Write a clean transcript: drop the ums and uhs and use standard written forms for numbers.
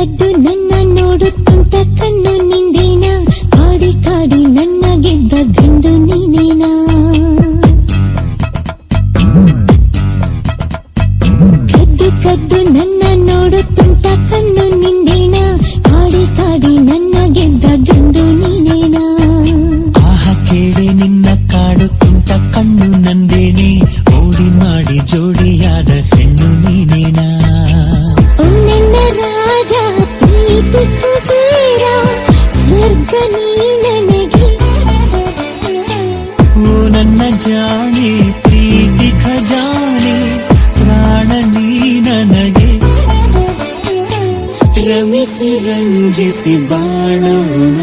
ಕದ್ದು ನನ್ನ ನೋಡುತ್ತುಂಟ ಕಣ್ಣು ನಿಂದೇನ, ಕಾಡಿ ಕಾಡಿ ನನ್ನ ಗೆದ್ದ ಗಂಡು ನೀನೇನಾ. ಕದ್ದು ಕದ್ದು ನನ್ನ ನೋಡುತ್ತುಂಟ ಕಣ್ಣು ನಿಂದೇನ, ಕಾಡಿ ಕಾಡಿ ನನ್ನ ಗೆದ್ದ ಗಂಡು ನೀನೇನಾ. ಆಹ ಕೇಳಿ ನಿನ್ನ ಕಾಡುತ್ತುಂಟ ಕಣ್ಣು ನಂದೇನೆ, ಓಡಿ ಮಾಡಿ ಜೋಡಿಯಾದ ಹೆಣ್ಣು ನೀನೇನಾ. ನನ್ನ ರಾಜ ಪ್ರೀತಿ ಕುಬೇರ, ಸ್ವರ್ಗ ನೀ ನನಗೆ. ಓ ನನ್ನ ಜಾಣಿ ಪ್ರೀತಿ ಖಜಾನೆ, ಪ್ರಾಣ ನೀ ನನಗೆ. ರಮಿಸಿ ರಂಜಿಸಿ ಬಾಳೋಣ.